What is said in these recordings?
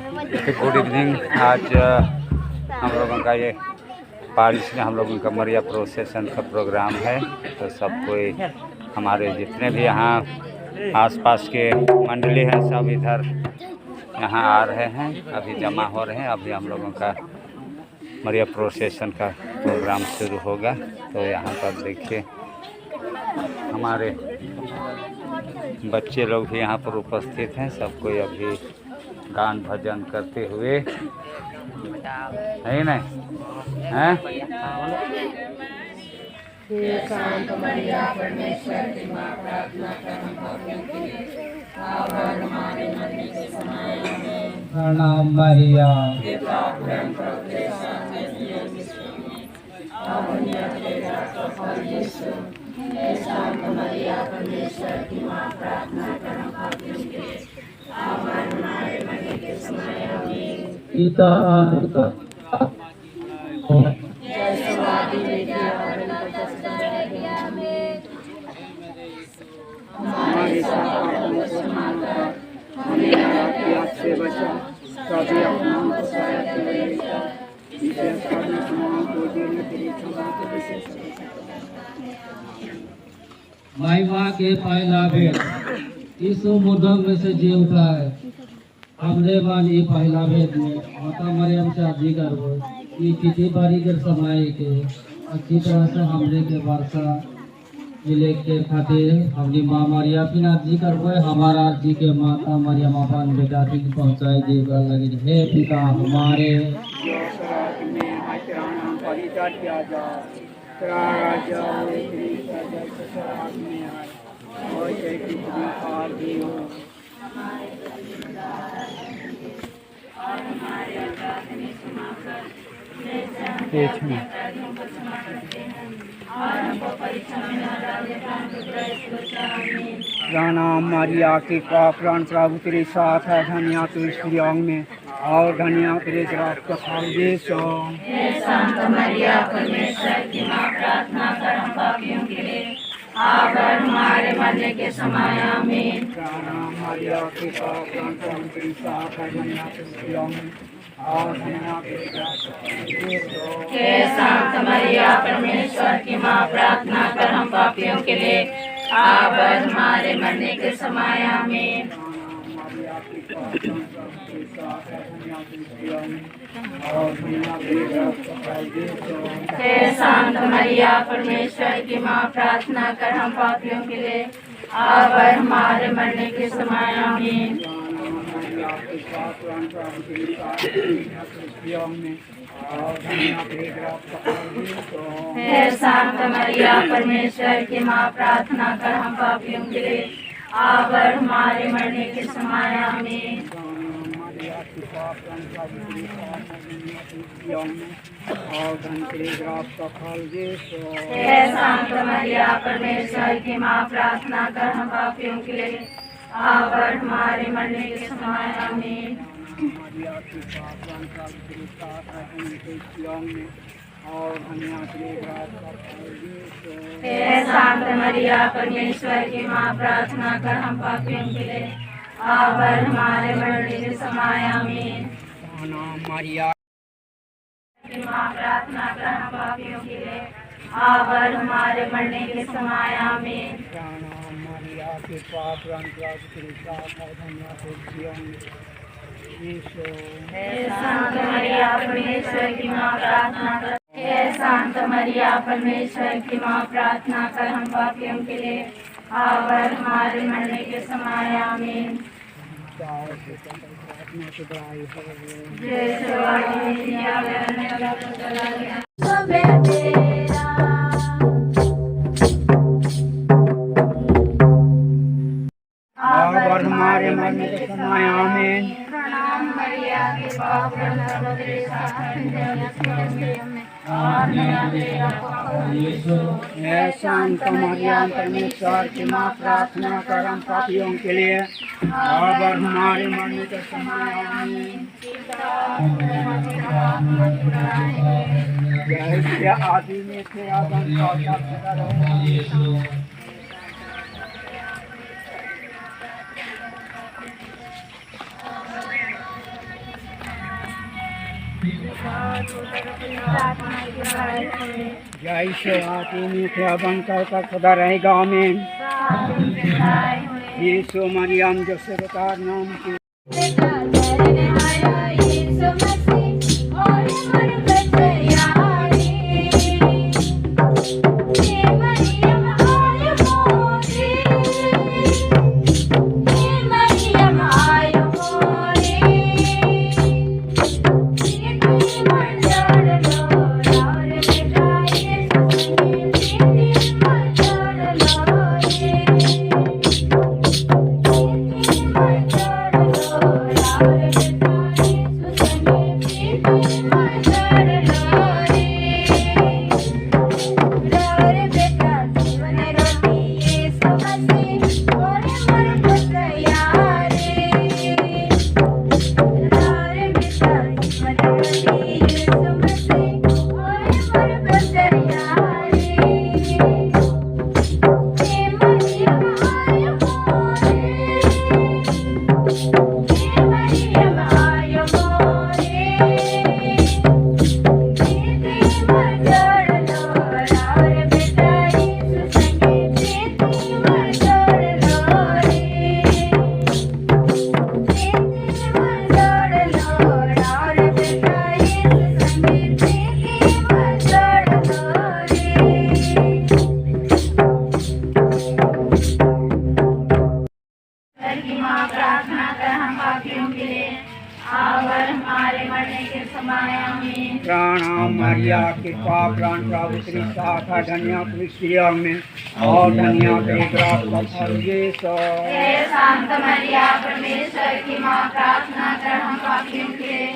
Good evening. आज हम लोगों का ये पारिश में हम लोगों का मरिया प्रोसेसन का प्रोग्राम है। तो सब कोई हमारे जितने भी यहाँ आसपास के मंडली हैं सब इधर यहाँ आ रहे हैं, अभी जमा हो रहे हैं। अभी हम लोगों का मरिया प्रोसेसन का प्रोग्राम शुरू होगा। तो यहाँ पर देखिए हमारे बच्चे लोग भी यहाँ पर उपस्थित हैं। सब कोई अभी गान भजन करते हुए है नहीं हैं। प्रणाम मरिया। माई माँ के पहला भेद यीशु मुर्दों में से जी उठा है। हमरे मान ये पहला भेद में माता मरियम से अर्जी करबो कि किसी बारी के समय के अच्छी तरह से हमरे के वर्षा मिले के खातिर हमरी माँ मरिया फिर अर्जी करबो। हमारा अर्जी के माता मरियम अपन बेटा तक पहुँचाई दी लगे। हे पिता हमारे प्रणाम मरिया के प्राण प्रभु तेरे साथ है। धनिया तेरे स्त्रियों में और धनिया तेरे रक्त का फल यीशु। संत मरिया परमेश्वर की माँ, प्रार्थना कर हम पापियों के लिए अब और हमारे मरने के समय आमीन। प्रणाम मरिया के प्राण प्रभु तेरे साथ है। धनिया तेरे स्त्रियों में और धनिया तेरे रक्त का फल यीशु। हे संत मरिया परमेश्वर की माँ, प्रार्थना कर हम पापियों के लिए अब और हमारे मरने के समय आमीन। हे संत मरिया परमेश्वर की माँ, प्रार्थना कर हम पापियों के लिए अब और हमारे मरने के समय आमीन। हे संत मरिया परमेश्वर की माँ, प्रार्थना कर हम पापियों के लिए अब और हमारे मरने के समय आमीन। हे संत मरिया परमेश्वर की माँ, प्रार्थना कर हम पापियों के लिए अब और हमारे मरने के समय आमीन। हे संत मरिया परमेश्वर की माँ, प्रार्थना कर हम पापियों के लिए अब और हमारे मरने के समय आमीन। मरिया की माँ, प्रार्थना कर हम पापियों के लिए अब और हमारे मरने के समय आमीन। मरिया के प्राण प्रभु तेरे साथ है। धनिया तेरे यीशु। हे संत मरिया परमेश्वर की माँ, प्रार्थना कर। हे संत मरिया परमेश्वर की माँ, प्रार्थना कर हम पापियों के लिए अब और हमारे मरने के समय आमीन। जय और हमारे मरने के समय आमीन। प्रणाम मरिया के पाप हे संत मरिया परमेश्वर की माँ, प्रार्थना कर हम पापियों के लिए अब और हमारे मरने के समय आमीन। जय आदि में थे आदम प्रार्थना की है। जय शो आती मुखिया बनकर का खुदा रहेगा आमीन। यीशु मरियम जो सेवकार नाम की प्रार्थना कर हम पापियों के लिए और हमारे मरने के समय आमीन। प्रणाम मरिया कृपा प्राण प्रभु श्री साखा धन्य क्रिस्तिया में और धन्य ग्राफ का फल यीशु। हे शांत मरिया परमेश्वर की माँ प्रार्थना कर हम पापियों के लिए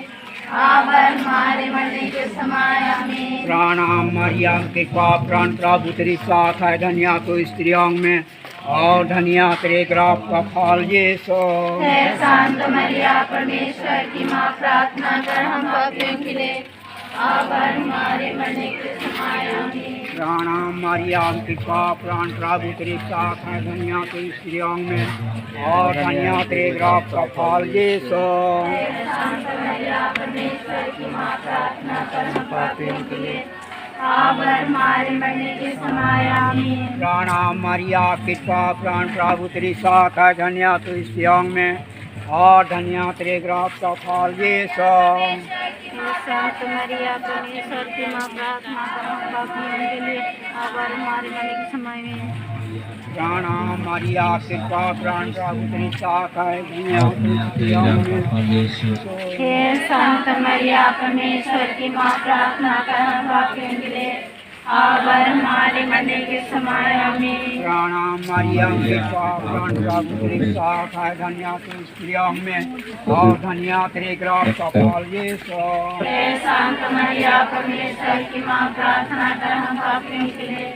और हमारे मरने के समय आमीन। प्रणाम मरिया कृपा प्राण प्रभु श्री साखा धन्य क्रिस्तिया में और धनिया तेरे ग्राफ का फल यीशु। हे शांत मरिया परमेश्वर की माँ प्रार्थना कर हम पापियों के लिए और हमारे मरने के समय आमीन। प्रणाम मरिया कृपा प्राण प्रभु तेरे साथ है धनिया के स्त्रियों में और धनिया तेरे ग्राफ का फल यीशु। हे शांत मरिया परमेश्वर की माँ प्रार्थना कर हम पापियों के लिए और हमारे मरने के समय आमीन। प्रणाम मरिया कृपा प्राण प्रभु तेरे साथ है धनिया तो स्त्रियों में और धनिया तेरे ग्राफ का फल यीशु। शांत मरिया परमेश्वर की माँ प्रार्थना कर हम पापियों के लिए और हमारे मरने के समय में। प्रणाम मरिया कृपा प्राण प्रभु तेरे साथ है धनिया तो स्त्रियों में। हे शांत मरिया परमेश्वर की माँ प्रार्थना कर हम पापियों के लिए और हमारे मरने के समय आमीन। प्रणाम मरिया कृपा प्राण प्रभु तेरे साथ है धनिया तो स्त्रियों में और धनिया तेरे ग्राफ का फल यीशु। हे शांत मरिया परमेश्वर की माँ प्रार्थना कर हम पापियों के लिए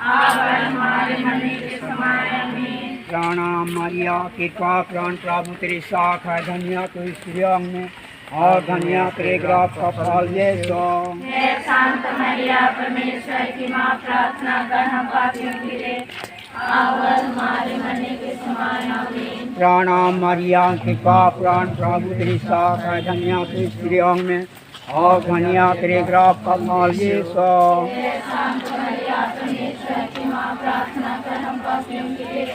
और हमारे मरने के समय आमीन। प्रणाम मरिया कृपा प्राण प्रभु तेरे साथ है धनिया तो स्त्रियों में और धनिया तेरे ग्राफ का फल यीशु। हे शांत मरिया परमेश्वर की माँ प्रार्थना कर हम पापियों के लिए और हमारे मरने के समय आमीन। प्रणाम मरिया कृपा प्राण प्रभु तेरे साथ है धनिया तो स्त्रियों में और धनिया तेरे ग्राफ का फल यीशु। हे शांत मरिया परमेश्वर की माँ प्रार्थना कर हम पापियों के लिए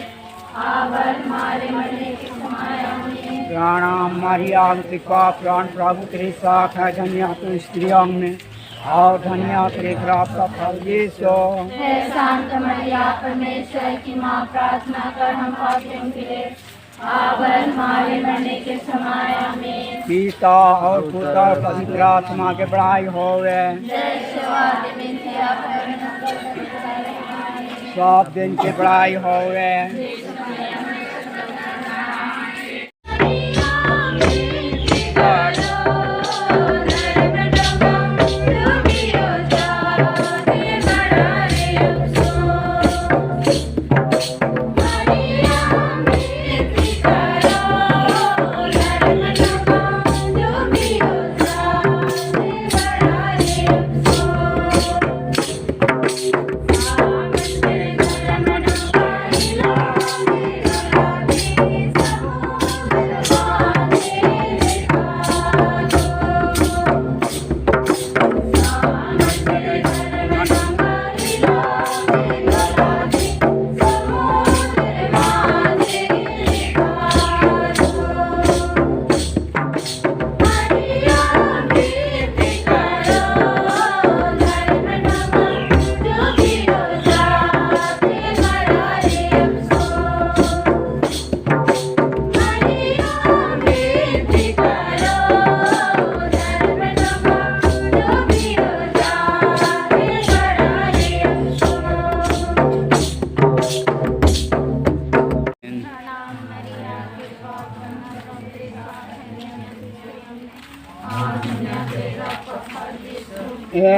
और हमारे मरने के समय आमीन। प्रणाम मरिया कृपा प्राण प्रभु तेरे साथ है धनिया तो स्त्रियों में और धनिया तेरे ग्राफ का फल यीशु। हे शांत मरिया परमेश्वर की माँ प्रार्थना कर हम पापियों के लिए और हमारे मरने के समय आमीन। पिता और पुत्र और पवित्र आत्मा के बड़ाई होवे। जय शिवादि मिथिया सब दिन के बड़ाई होवे। हे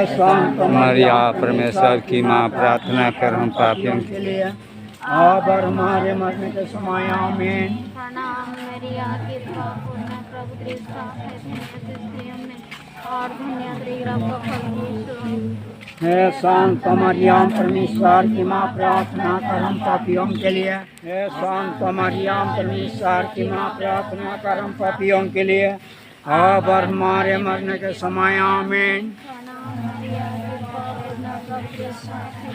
शांत मरिया परमेश्वर की माँ, प्रार्थना कर हम पापियों के लिए अब और हमारे मरने के समय आमीन। प्रणाम मरिया कृपा पूर्ण प्रभु दृष्टा है स्त्रियों में और धन्य तेरा फल यीशु। हे शांत मरियम परमेश्वर की माँ, प्रार्थना कर हम पापियों के लिए। हे शांत मरियम परमेश्वर की माँ, प्रार्थना कर हम पापियों के लिए अब और हमारे मरने के समय आमीन। प्रणाम मरिया कृपा पूर्ण प्रभु दृष्टा है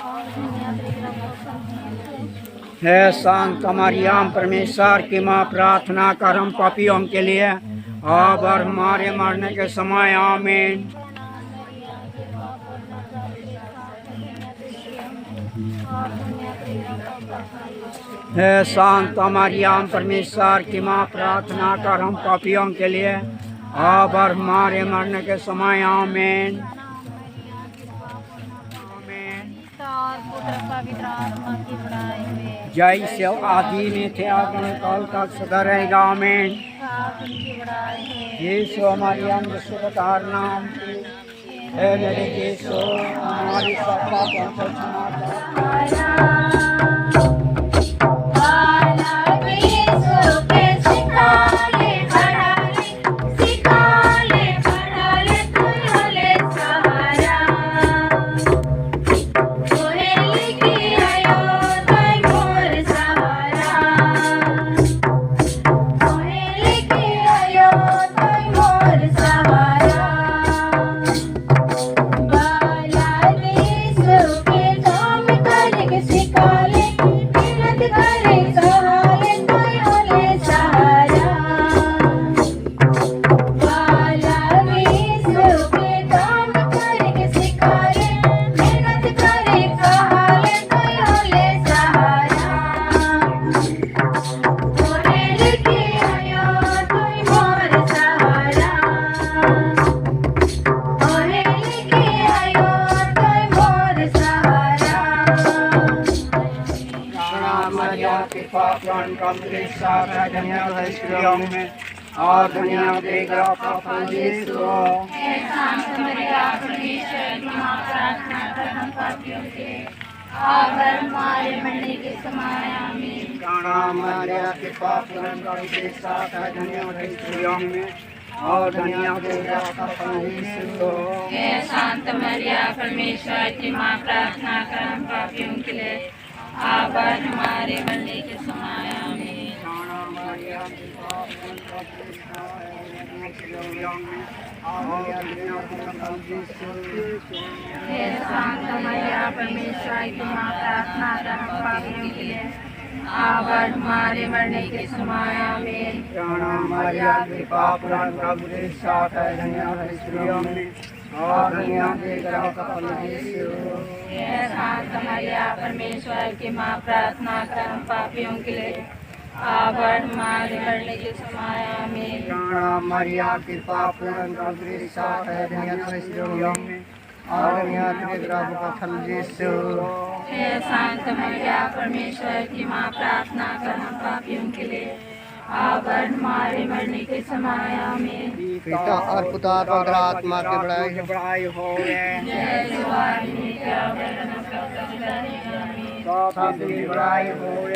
और धन्य तेरा फल यीशु। हे शांत मरियम परमेश्वर की माँ, प्रार्थना कर हम पापियों के लिए अब और हमारे मरने के समय आमीन। हे शांत मरियम परमेश्वर की माँ, प्रार्थना कर हम पापियों के लिए अब और हमारे मरने के समय आमीन। और पुत्र पवित्र आत्मा की बड़ाई में जय से आदि में थे आगे में काल तक सदा रहेगा आमीन। उनकी बड़ाई है। यीशु मरियम विश्वतार नाम की हे मेरे यीशु, हमारी सब पापों को क्षमा कर। और दुनिया देगा पापा यीशु। हमारे मरने के समय आमीन। प्रणाम मरिया कृपा पूर्ण प्रभु के साथ है, धन्य है स्त्रियों में और धन्य देगा पापा यीशु। हे शांत मरिया परमेश्वर की माँ, प्रार्थना कर हम पापियों के लिए अब और हमारे मरने के समय आमीन। प्रणाम मरिया कृपा पूर्ण प्रभु के साथ है, धन्य है स्त्रियों में और धन्य देगा पापा यीशु। हे शांत मरिया परमेश्वर की माँ, प्रार्थना कर हम पापियों के लिए अब और हमारे मरने के समय आमीन। प्रणाम मरिया कृपा पूर्ण प्रभु के साथ है, धन्य है स्त्रियों में और धन्य देगा पापा यीशु। हे शांत मरिया परमेश्वर की माँ, प्रार्थना कर हम पापियों के लिए अब और हमारे मरने के समय आमीन। प्रणाम मरिया कृपा पूर्ण प्रभु के साथ है, धन्य है स्त्रियों में और धन्य देगा पापा यीशु। हे शांत मरिया परमेश्वर की माँ, प्रार्थना कर हम पापियों के लिए अब और हमारे मरने के समय आमीन। पिता और पुत्र और पवित्र आत्मा की बड़ाई हो सबकी बड़ाई हो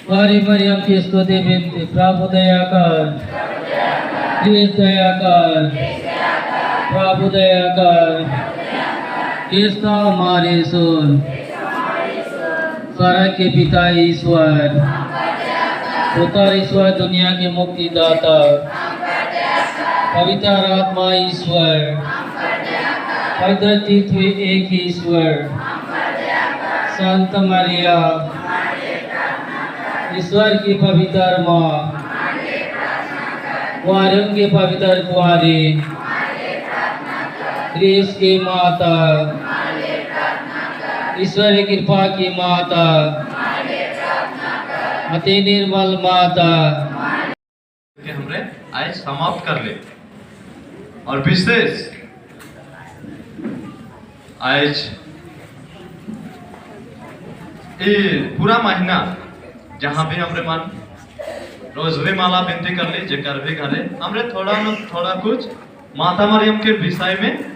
मारी मरियम की स्तुति विनती, प्रभु दया कर, प्लीज दया कर, प्रभु दया कर, कृष्ण हमारे सुन, स्वर्ग के पिता ईश्वर, पुत्र ईश्वर दुनिया के मुक्तिदाता, पवित्र आत्मा ईश्वर, पवित्र तीर्थ एक ईश्वर, संत मरिया ईश्वर की पवित्र माँ, कुआरों के पवित्र कुआरी, कृष्ण की माता, ईश्वर की कृपा की माता, अति निर्मल माता, कि हमरे आज समाप्त कर ले। और विशेष आज ये पूरा महीना जहाँ भी हमरे मन रोजरी माला विनती कर ली, जेकर भी घरे हमरे थोड़ा न थोड़ा कुछ माता मरियम के विषय में,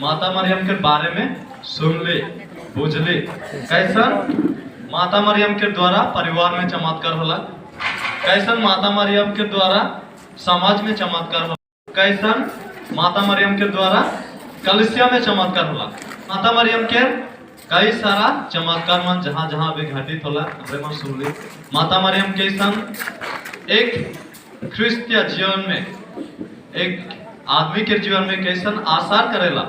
माता मरियम के बारे में सुन ले, बुझ ले। कैसा माता मरियम के द्वारा परिवार में चमत्कार होला, कैसा माता मरियम के द्वारा समाज में चमत्कार होला, कैसा माता मरियम के द्वारा कलिसिया में चमत्कार होला। माता मरियम के कई सारा चमत्कार मन जहाँ जहाँ भी घटित होला हमरे मन सुन ली। माता मरियम कैसन एक ख्रिस्तीय जीवन में, एक आदमी के जीवन में कैसन आसार करेला,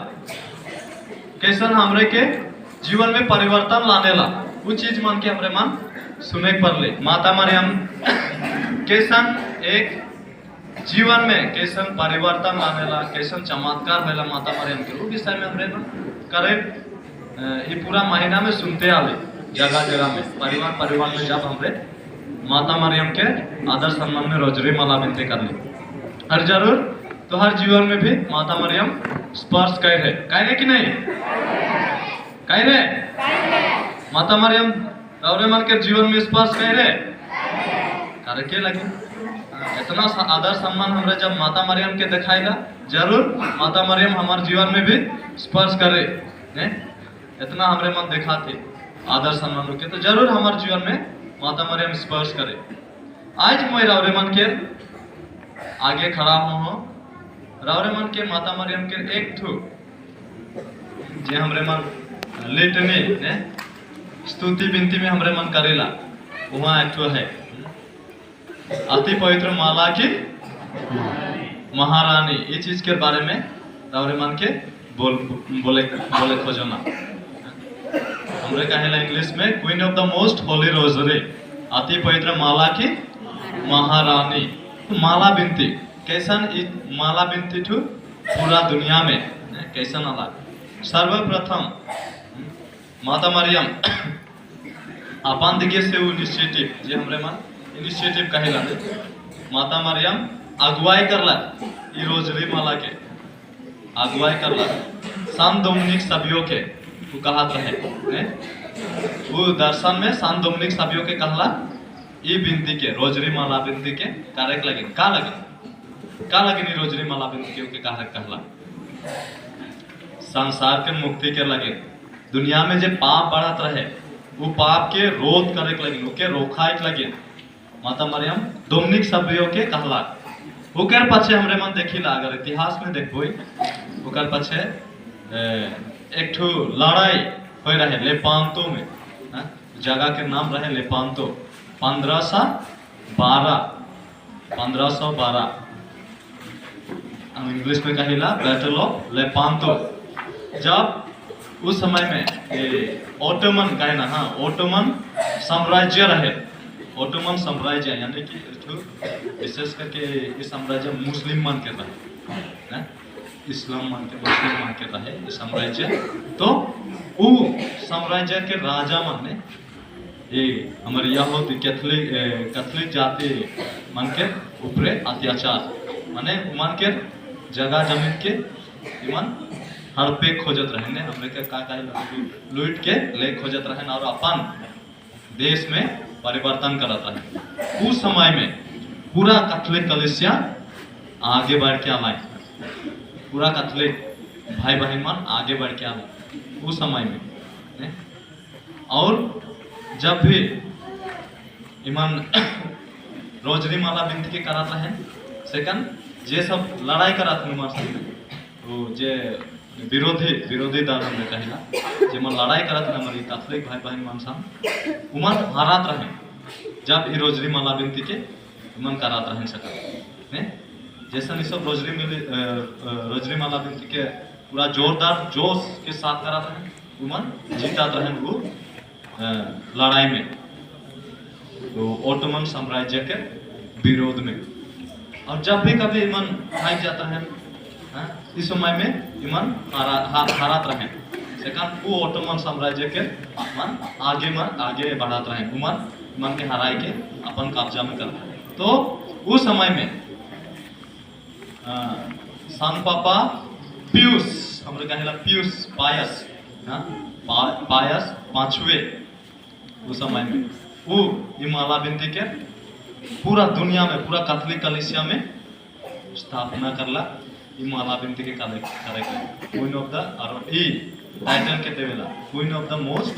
कैसन हमरे के जीवन में परिवर्तन लानेला, वो चीज मन के हमरे मन सुने पर ले। माता मरियम कैसन एक जीवन में कैसन परिवर्तन लानेला, कैसन चमत्कार होला माता मरियम के, वो विषय में हमरे मन करे ये पूरा महीना में सुनते आले। जगह जगह में परिवार में जब हमरे माता मरियम के आदर सम्मान में रोजरी माला विनती कर ली, और जरूर तो हर जीवन में भी माता मरियम स्पर्श कर रहे, कहने की नहीं कह रहे माता मरियम रौरे मन के जीवन में स्पर्श कर रहे करे के लगे। इतना आदर सम्मान हमरे जब माता मरियम के दिखाएगा, जरूर माता मरियम हमारे जीवन में भी स्पर्श करे, ने? इतना हमरे मन दिखाते आदर सम्मान के, तो जरूर हमारे जीवन में माता मरियम स्पर्श करे। आज मैं रौरे मन के आगे खड़ा हो रौरे मन के माता मरियम के एक ठू जे हमरे मन लेटने ने स्तुति विनती में हमरे मन करेला, वहाँ एक ठू है अति पवित्र माला की महारानी। ये चीज के बारे में रौरे मन के बोले खोजो ना। हमरे कहेला इंग्लिश में queen of the most Holi rosary, अति पवित्र माला की महारानी। माला विनती कैसन माला विनती ठू पूरा दुनिया में कैसन आला। सर्वप्रथम माता मरियम अपन दिखे से वो इनिशिएटिव जे हमरे मन इनिशिएटिव कहेला, माता मरियम अगुवाई करला ये रोजरी माला के, अगुवाई करला सान डोमिनिक सबियो के वो कहत रहे, वो दर्शन में सान डोमिनिक सबियो के कहला ये विनती के रोजरी माला विनती के कारक लगे का लगे नी रोजरी माला विनती के कारक कहला संसार के मुक्ति के लगे। दुनिया में जे पाप बढ़त रहे वो पाप के रोध करे लगे, ओके रोकाए लगे। माता मरियम डोमिनिक सबियो के कहला। ओकर पछे हमरे मन देखिला, अगर इतिहास में देखबो ओकर पछे एक ठो लड़ाई हो रहे लेपांतो में, जगह के नाम रहे लेपांतो। 1512 हम इंग्लिश में कहिला बैटल ऑफ लेपांतो। जब उस समय में ओटोमन कहे ना, हाँ ओटोमन साम्राज्य रहे, ओटोमन साम्राज्य यानी कि विशेष करके ये साम्राज्य मुस्लिम मन के रहे, इस्लाम मान के मुस्लिम मान के रहे ये साम्राज्य। तो वो साम्राज्य के राजा मन ने ये हमारे यहूदी कैथोलिक जाति मन के ऊपरे अत्याचार माने मन के जगह जमीन के मन हड़पे खोजत रहे ने, हमरे के का लूट के ले खोजत रहे और अपन देश में परिवर्तन करत रहे। उस समय में पूरा कैथोलिक कलीसिया आगे बढ़ के आए, पूरा कैथोलिक भाई बहन मान आगे बढ़ के आवे उस समय में ने? और जब भी ईमान रोजरी माला बिनती के कराता है सेकंड जे सब लड़ाई कराते हैं मार वो जे विरोधी दल हमने कहेला जे मन लड़ाई करत है हमारी कैथोलिक भाई बहन मान साम उमन हारात रहे जब ई रोजरी माला बिनती के मन करात रहे सका ने जैसा नहीं सब रोजरी माला बिनती के पूरा जोरदार जोश के साथ करात रहे उमन जीतात रहे वो लड़ाई में तो ओटोमन साम्राज्य के विरोध में। और जब भी कभी ईमान हार जाता है इस समय में ईमान हारात रहे सेकंड वो ओटोमन साम्राज्य के मन आगे बढ़ाते रहे ईमान के हराई के अपन कब्जा में करते हैं। तो उस समय में सान पापा पियूस हम कहेला पियूस पायस पांचवे उस समय में वो ये माला बिनती के पूरा दुनिया में पूरा कैथोलिक कलीसिया में स्थापना करला ये माला बिनती के करे क्वीन ऑफ द और ई टाइटल के देवेला queen of the most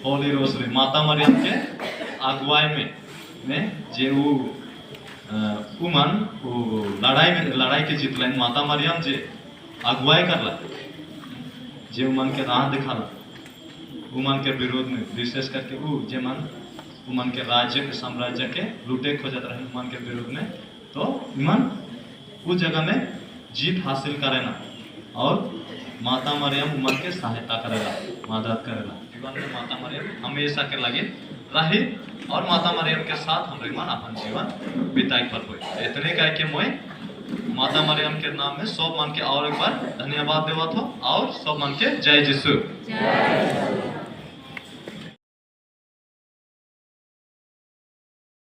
Holi rosary माता मरियम के अगुवाई में जे वो उमन वो लड़ाई के जीतला माता मरियम जे अगुवाई करला जे उमन के राह दिखाला उमन के विरोध में विशेष करके वो जे उमन के राज्य के साम्राज्य के लूटे खोजत रहे उमन के विरोध में तो उमन उस जगह में जीत हासिल करेना और माता मरियम उमन के सहायता करेला मदद करेला जीवन में माता मरियम हमेशा के लगे रही और माता मरियम के साथ हम ईमान अपन जीवन बिताई पर हुए इतने कह के मैं माता मरियम के नाम में सब मन के और एक बार धन्यवाद देवत हो और सब मन के जय यीशु।